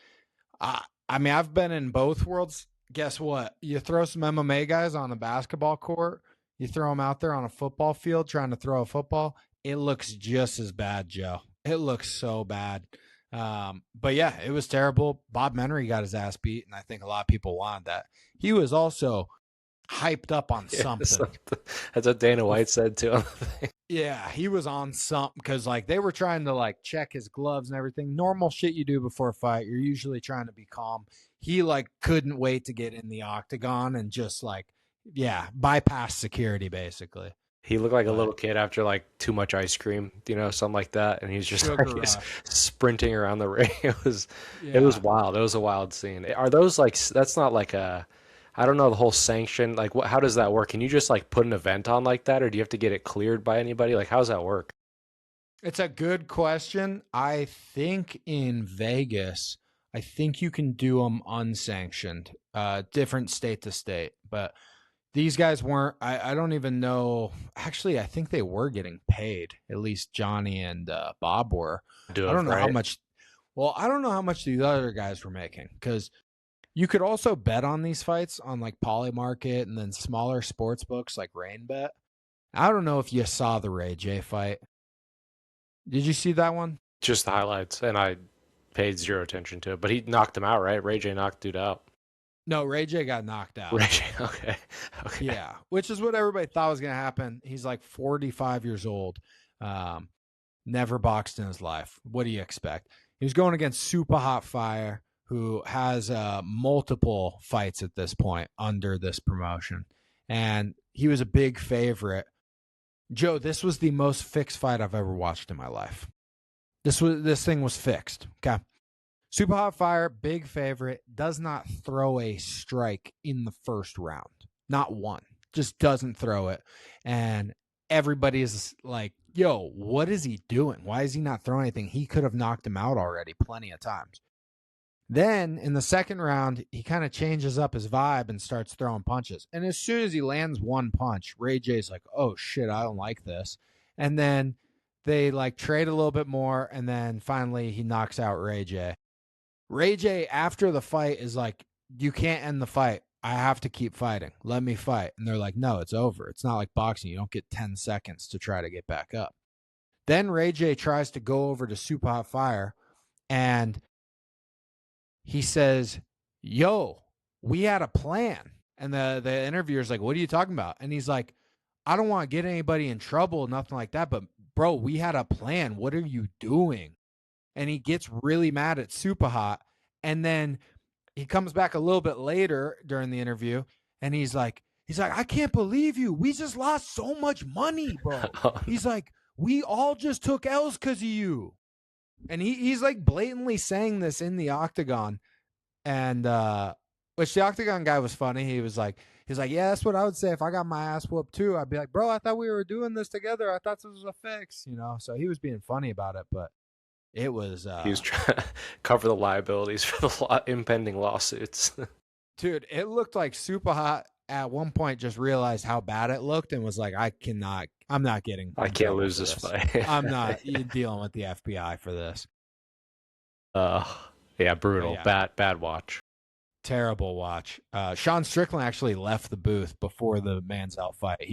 I mean, I've been in both worlds. Guess what? You throw some MMA guys on a basketball court, you throw them out there on a football field trying to throw a football, it looks just as bad, Joe. It looks so bad. But yeah, it was terrible. Bob Menery got his ass beat, and I think a lot of people wanted that. He was also hyped up on something. That's what Dana White said too on the thing. Yeah, he was on something because like they were trying to like check his gloves and everything. Normal shit you do before a fight. You're usually trying to be calm. He like couldn't wait to get in the octagon and just like, yeah, bypass security basically. He looked like a little kid after like too much ice cream, you know, something like that, and he's just like sprinting around the ring. It was wild. It was a wild scene. Are those like, that's not like a, I don't know, the whole sanction, like how does that work? Can you just like put an event on like that, or do you have to get it cleared by anybody? Like how does that work? It's a good question. I think in Vegas, I think you can do them unsanctioned, different state to state, but these guys weren't. I don't even know. Actually, I think they were getting paid. At least Johnny and Bob were. I don't know how much. Well, I don't know how much the other guys were making because you could also bet on these fights on like Polymarket and then smaller sports books like RainBet. I don't know if you saw the Ray J fight. Did you see that one? Just the highlights, and I paid zero attention to it. But he knocked him out, right? Ray J knocked dude out. No, Ray J got knocked out. Ray J, okay. Yeah, which is what everybody thought was going to happen. He's like 45 years old, never boxed in his life. What do you expect? He was going against Super Hot Fire, who has multiple fights at this point under this promotion, and he was a big favorite. Joe, this was the most fixed fight I've ever watched in my life. This thing was fixed. Okay. Super Hot Fire, big favorite, does not throw a strike in the first round. Not one. Just doesn't throw it. And everybody is like, yo, what is he doing? Why is he not throwing anything? He could have knocked him out already plenty of times. Then in the second round, he kind of changes up his vibe and starts throwing punches. And as soon as he lands one punch, Ray J's like, oh shit, I don't like this. And then they like trade a little bit more. And then finally he knocks out Ray J. Ray J, after the fight, is like, you can't end the fight. I have to keep fighting. Let me fight. And they're like, no, it's over. It's not like boxing. You don't get 10 seconds to try to get back up. Then Ray J tries to go over to Super Hot Fire, and he says, yo, we had a plan. And the interviewer's like, what are you talking about? And he's like, I don't want to get anybody in trouble, nothing like that. But, bro, we had a plan. What are you doing? And he gets really mad at Super Hot. And then he comes back a little bit later during the interview, and he's like, I can't believe you. We just lost so much money, bro. He's like, we all just took L's because of you. And he's like blatantly saying this in the octagon. And which the octagon guy was funny. He's like, yeah, that's what I would say if I got my ass whooped too. I'd be like, bro, I thought we were doing this together. I thought this was a fix, you know? So he was being funny about it, but it was he was trying to cover the liabilities for the impending lawsuits. Dude, it looked like Super Hot at one point just realized how bad it looked and was like, I can't lose this fight. I'm not dealing with the FBI for this. Yeah, brutal. Yeah. Bad watch. Terrible watch. Sean Strickland actually left the booth before the Manziel fight.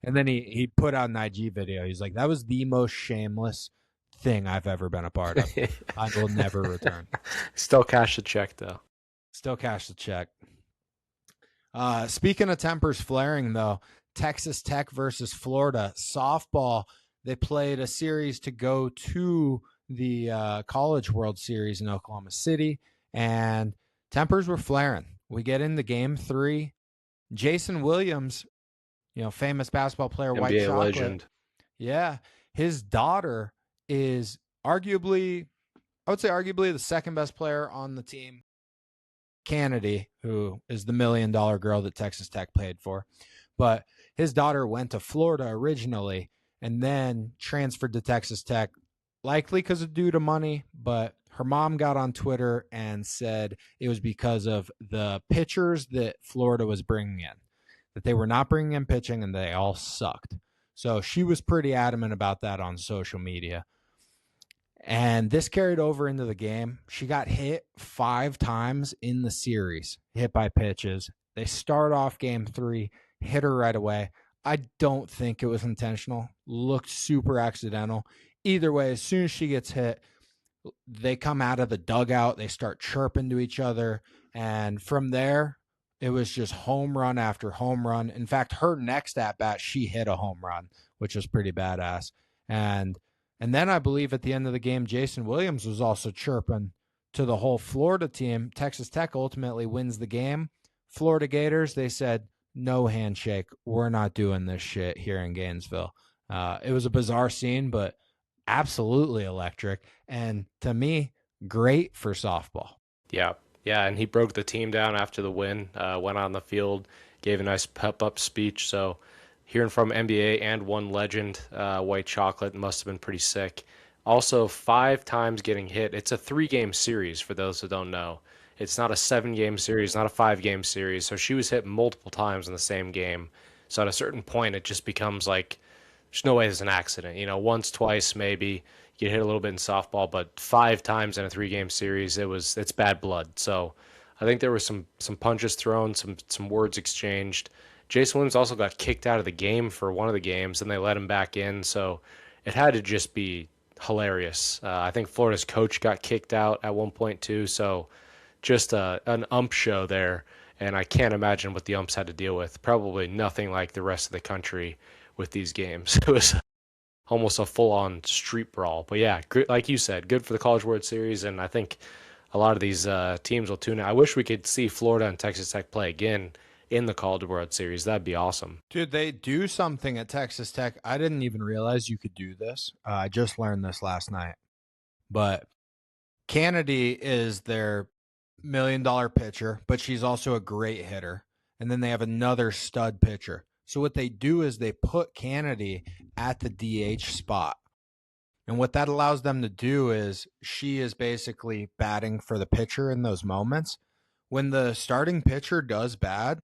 And then he put out an IG video. He's like, that was the most shameless thing I've ever been a part of. I will never return. Still cash the check though. Still cash the check. Speaking of tempers flaring though, Texas Tech versus Florida. Softball, they played a series to go to the College World Series in Oklahoma City, and tempers were flaring. We get into game 3. Jason Williams, famous basketball player, White NBA Chocolate. legend. Yeah. His daughter is arguably the second best player on the team. Kennedy, who is the $1 million girl that Texas Tech paid for. But his daughter went to Florida originally and then transferred to Texas Tech, likely because of due to money. But her mom got on Twitter and said it was because of the pitchers that Florida was bringing in, that they were not bringing in pitching and they all sucked. So she was pretty adamant about that on social media. And this carried over into the game. She got hit 5 times in the series, hit by pitches. They start off game 3, hit her right away. I don't think it was intentional. Looked super accidental. Either way, as soon as she gets hit, they come out of the dugout. They start chirping to each other. And from there, it was just home run after home run. In fact, her next at-bat, she hit a home run, which was pretty badass. And then I believe at the end of the game, Jason Williams was also chirping to the whole Florida team. Texas Tech ultimately wins the game. Florida Gators, they said, no handshake. We're not doing this shit here in Gainesville. It was a bizarre scene, but absolutely electric. And to me, great for softball. Yeah. Yeah. And he broke the team down after the win, went on the field, gave a nice pep-up speech. So hearing from NBA and one legend, White Chocolate, must have been pretty sick. Also, 5 times getting hit. It's a 3-game series for those who don't know. It's not a 7-game series, not a 5-game series. So she was hit multiple times in the same game. So at a certain point, it just becomes like, there's no way it's an accident. Once, twice, maybe you get hit a little bit in softball, but 5 times in a 3-game series, it's bad blood. So I think there was some punches thrown, some words exchanged. Jason Williams also got kicked out of the game for one of the games, and they let him back in. So it had to just be hilarious. I think Florida's coach got kicked out at one point too. So just an ump show there, and I can't imagine what the umps had to deal with. Probably nothing like the rest of the country with these games. It was almost a full-on street brawl. But yeah, like you said, good for the College World Series, and I think a lot of these teams will tune in. I wish we could see Florida and Texas Tech play again in the College World Series. That'd be awesome. Dude, they do something at Texas Tech. I didn't even realize you could do this. I just learned this last night. But Kennedy is their $1 million pitcher, but she's also a great hitter. And then they have another stud pitcher. So what they do is they put Kennedy at the DH spot. And what that allows them to do is she is basically batting for the pitcher in those moments. When the starting pitcher does bad,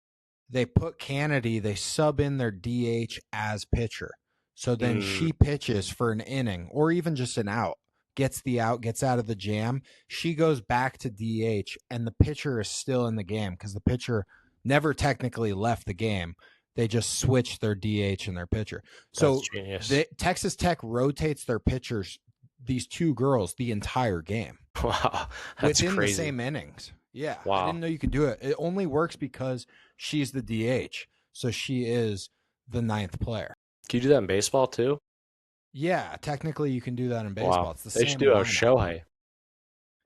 they put Kennedy, they sub in their DH as pitcher. So then she pitches for an inning or even just an out, gets the out, gets out of the jam. She goes back to DH, and the pitcher is still in the game because the pitcher never technically left the game. They just switched their DH and their pitcher. So Texas Tech rotates their pitchers, these 2 girls, the entire game. Wow, that's within crazy. the same innings. Yeah, wow. I didn't know you could do it. It only works because she's the DH, so she is the 9th player. Can you do that in baseball too? Yeah, technically you can do that in baseball. Wow. It's the They same should do a lineup. Shohei.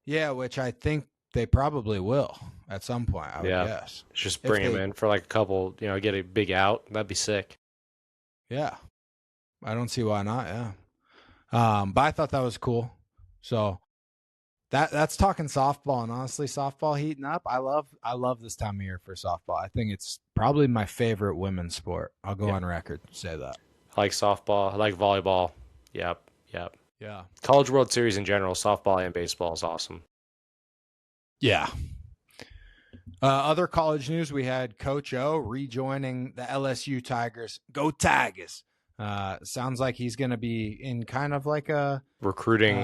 Yeah, which I think they probably will at some point, I would guess. Just bring him in for like a couple, get a big out. That'd be sick. Yeah. I don't see why not, yeah. But I thought that was cool. So that's talking softball, and honestly, softball heating up. I love this time of year for softball. I think it's probably my favorite women's sport. I'll go on record to say that. I like softball. I like volleyball. Yep. Yeah. College World Series in general, softball and baseball is awesome. Yeah. Other college news, we had Coach O rejoining the LSU Tigers. Go Tigers. Sounds like he's going to be in kind of like a recruiting.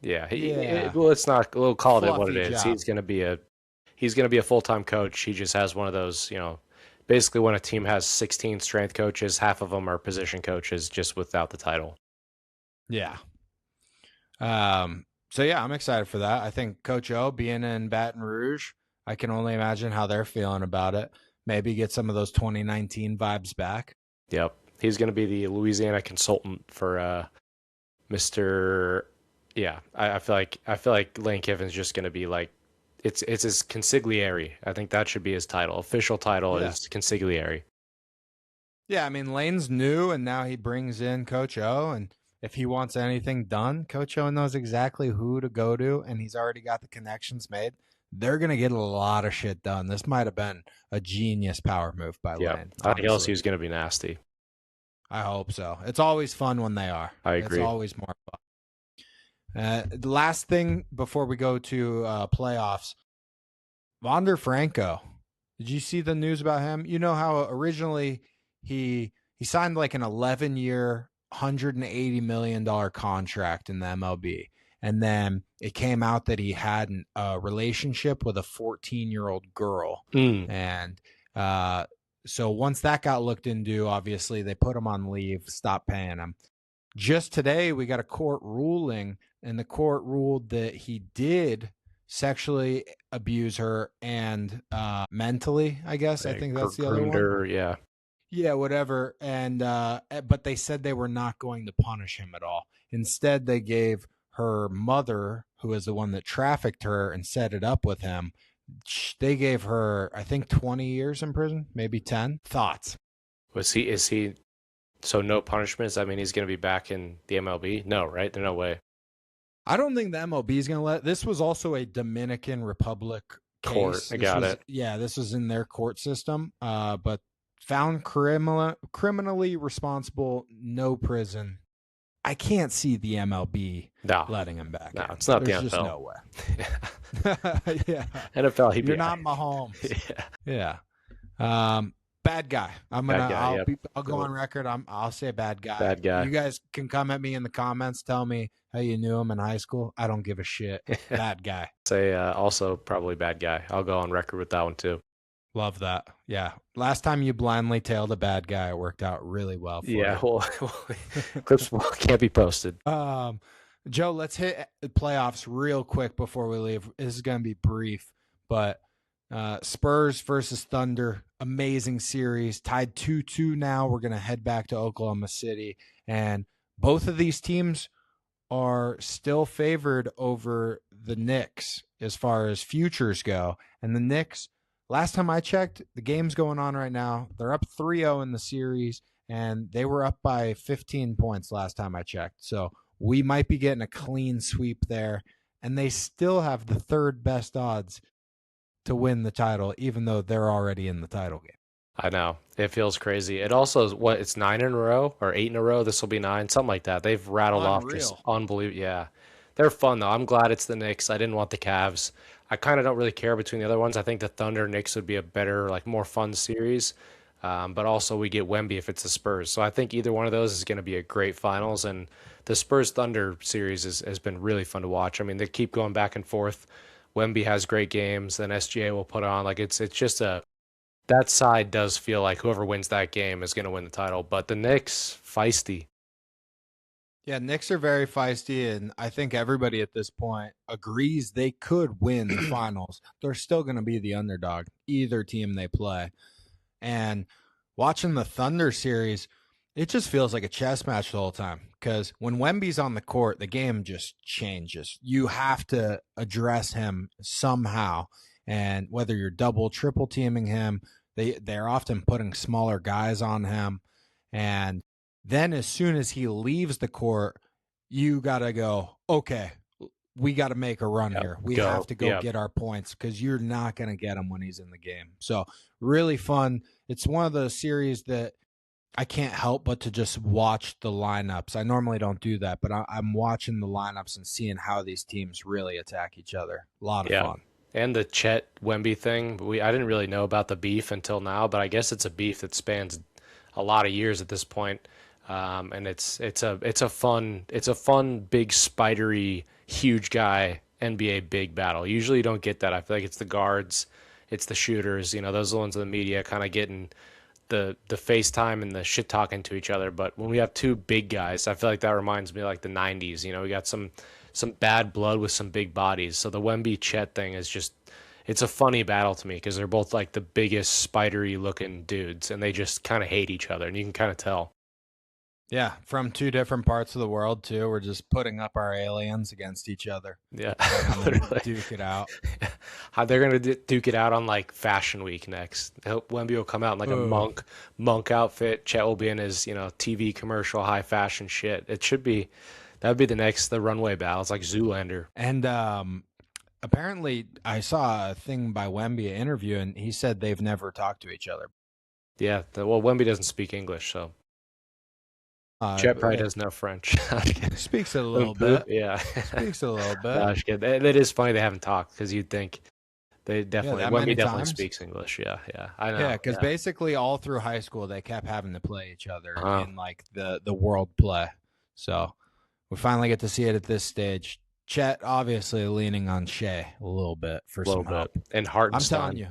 Well, it's not. We'll call it what it is. Job. He's going to be a full-time coach. He just has one of those, basically when a team has 16 strength coaches, half of them are position coaches, just without the title. Yeah. So yeah, I'm excited for that. I think Coach O being in Baton Rouge, I can only imagine how they're feeling about it. Maybe get some of those 2019 vibes back. Yep. He's going to be the Louisiana consultant for Mr. Yeah, I feel like Lane Kiffin's just going to be like it's his consigliere. I think that should be his title. Official title Yeah. is consigliere. Yeah, I mean, Lane's new, and now he brings in Coach O, and if he wants anything done, Coach O knows exactly who to go to, and he's already got the connections made. They're going to get a lot of shit done. This might have been a genius power move by Yeah, Lane, I think honestly. LSU's going to be nasty. I hope so. It's always fun when they are. I It's agree. always more fun. The last thing before we go to playoffs, Wander Franco. Did you see the news about him? You know how originally he signed like an 11-year, $180 million contract in the MLB. And then it came out that he had a relationship with a 14-year-old girl. And so once that got looked into, obviously they put him on leave, stopped paying him. Just today, we got a court ruling, and the court ruled that he did sexually abuse her and mentally, I guess. I think that's the other one. Groomed, yeah. Yeah, whatever. And but they said they were not going to punish him at all. Instead, they gave her mother, who is the one that trafficked her and set it up with him, they gave her, I think, 20 years in prison, maybe 10. Thoughts? Is he so no punishments? I mean, he's going to be back in the MLB? No, right? There's no way. I don't think the MLB is going to let. This was also a Dominican Republic Court. case. I got it. Yeah, this was in their court system, but found criminally responsible, no prison. I can't see the MLB letting him back. No, it's not There's the NFL. Just no way. Yeah, NFL. You're not Mahomes. Yeah. Bad guy. I'll go on record. I'll say bad guy. Bad guy. You guys can come at me in the comments. Tell me how you knew him in high school. I don't give a shit. Bad guy. Say also probably bad guy. I'll go on record with that one too. Love that. Yeah. Last time you blindly tailed a bad guy, it worked out really well for you. Yeah. Well, clips can't be posted. Joe, let's hit playoffs real quick before we leave. This is going to be brief, but Spurs versus Thunder, amazing series, tied 2-2 now. We're going to head back to Oklahoma City, and both of these teams are still favored over the Knicks as far as futures go. And the Knicks, last time I checked, the game's going on right now. They're up 3-0 in the series, and they were up by 15 points last time I checked. So we might be getting a clean sweep there, and they still have the third best odds to win the title, even though they're already in the title game. I know. It feels crazy. It also is it's 9 in a row or 8 in a row. This will be 9, something like that. They've rattled off just unbelievable. Yeah. They're fun though. I'm glad it's the Knicks. I didn't want the Cavs. I kind of don't really care between the other ones. I think the Thunder Knicks would be a better, like more fun series. But also we get Wemby if it's the Spurs. So I think either one of those is going to be a great finals. And the Spurs Thunder series has been really fun to watch. I mean, they keep going back and forth. Wemby has great games, then SGA will put on. Like it's just that side does feel like whoever wins that game is going to win the title. But the Knicks, feisty. Yeah, Knicks are very feisty, and I think everybody at this point agrees they could win the finals. They're still going to be the underdog, either team they play. And watching the Thunder series, it just feels like a chess match the whole time. Because when Wemby's on the court, the game just changes. You have to address him somehow. And whether you're double, triple teaming him, they're often putting smaller guys on him. And then as soon as he leaves the court, you got to go, okay, we got to make a run here. We have to go get our points because you're not going to get him when he's in the game. So really fun. It's one of those series that I can't help but to just watch the lineups. I normally don't do that, but I'm watching the lineups and seeing how these teams really attack each other. A lot of fun. And the Chet Wemby thing, I didn't really know about the beef until now, but I guess it's a beef that spans a lot of years at this point. And it's a fun big spidery huge guy NBA big battle. Usually you don't get that. I feel like it's the guards, it's the shooters. You know, those are the ones in the media kind of getting the FaceTime and the shit talking to each other. But when we have two big guys, I feel like that reminds me of like the 90s. You know, we got some bad blood with some big bodies. So the Wemby Chet thing is it's a funny battle to me because they're both like the biggest spidery looking dudes, and they just kind of hate each other, and you can kind of tell. Yeah, from two different parts of the world too. We're just putting up our aliens against each other. Yeah, literally duke it out. How they're gonna duke it out on like Fashion Week next. Wemby will come out in like a monk outfit. Chet will be in his TV commercial high fashion shit. It should be that'd be the runway battle. It's like Zoolander. And apparently, I saw a thing by Wemby, an interview, and he said they've never talked to each other. Yeah, well, Wemby doesn't speak English, so Chet probably doesn't know French. Speaks it a little bit. Yeah, speaks it a little bit. That is funny they haven't talked because you'd think they definitely Wemby definitely times? speaks English. Yeah, I know. Yeah, because basically all through high school they kept having to play each other in like the world play. So we finally get to see it at this stage. Chet obviously leaning on Shea a little bit for some help. And Hartenstein. I'm telling you,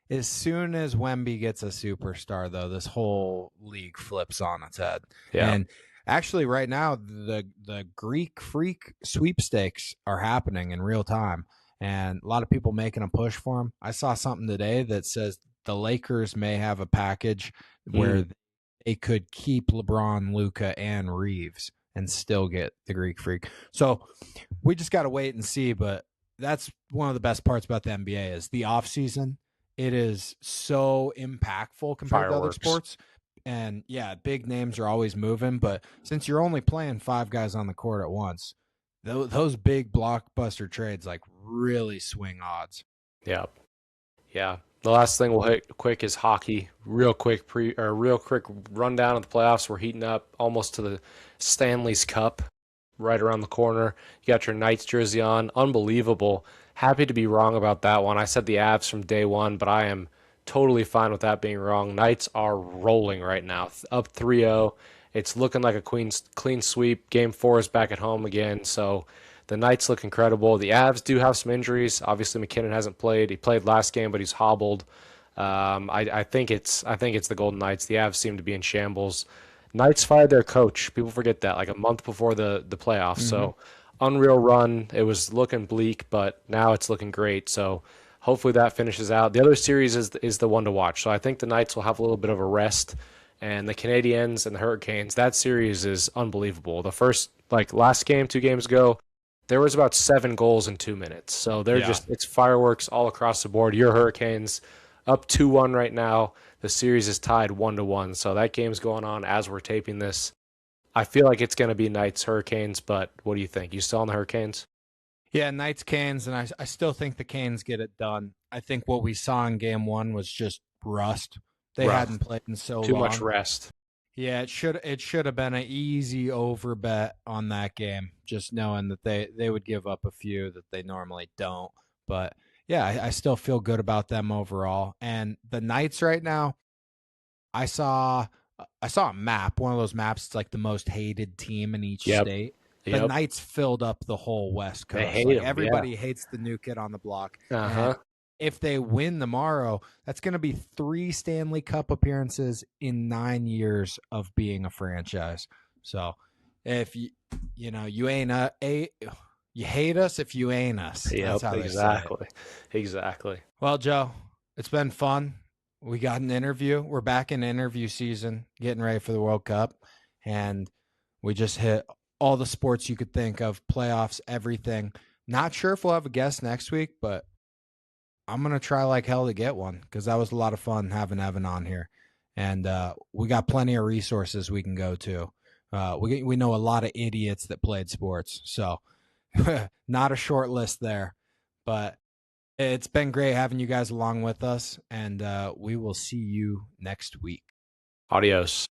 as soon as Wemby gets a superstar, though, this whole league flips on its head. Yeah. And actually, right now, the Greek Freak sweepstakes are happening in real time, and a lot of people making a push for them. I saw something today that says the Lakers may have a package where they could keep LeBron, Luka, and Reeves and still get the Greek Freak. So we just got to wait and see, but that's one of the best parts about the NBA is the offseason. It is so impactful compared to other sports. And yeah, big names are always moving, but since you're only playing 5 guys on the court at once, those big blockbuster trades like really swing odds. Yeah. Yeah. The last thing we'll hit quick is hockey. Real quick rundown of the playoffs. We're heating up almost to the Stanley's Cup right around the corner. You got your Knights jersey on. Unbelievable. Happy to be wrong about that one. I said the Avs from day one, but I am totally fine with that being wrong. Knights are rolling right now, up 3-0. It's looking like a clean sweep. Game 4 is back at home again, so the Knights look incredible. The Avs do have some injuries. Obviously, McKinnon hasn't played. He played last game, but he's hobbled. I think it's the Golden Knights. The Avs seem to be in shambles. Knights fired their coach. People forget that, like a month before the playoffs. Mm-hmm. So unreal run. It was looking bleak, but now it's looking great. So hopefully that finishes out. The other series is the one to watch. So I think the Knights will have a little bit of a rest. And the Canadiens and the Hurricanes, that series is unbelievable. The first, last game, 2 games ago, there was about 7 goals in 2 minutes. So it's fireworks all across the board. Your Hurricanes up 2-1 right now. The series is tied 1-1. So that game's going on as we're taping this. I feel like it's going to be Knights, Hurricanes, but what do you think? You still on the Hurricanes? Yeah, Knights, Canes, and I still think the Canes get it done. I think what we saw in game 1 was just rust. They hadn't played in so long. Too much rest. Yeah, it should have been an easy over bet on that game, just knowing that they would give up a few that they normally don't. But yeah, I still feel good about them overall. And the Knights right now, I saw a map, one of those maps. It's like the most hated team in each state. The Knights filled up the whole West Coast. They hate them, everybody hates the new kid on the block. Uh-huh. If they win tomorrow, that's going to be 3 Stanley Cup appearances in 9 years of being a franchise. So if you ain't you hate us if you ain't us. Yep, that's how exactly. They say it. Exactly. Well, Joe, it's been fun. We got an interview. We're back in interview season, getting ready for the World Cup, and we just hit all the sports you could think of, playoffs, everything. Not sure if we'll have a guest next week, but I'm going to try like hell to get one because that was a lot of fun having Evan on here. And we got plenty of resources we can go to. We know a lot of idiots that played sports, so not a short list there. But it's been great having you guys along with us, and we will see you next week. Adios.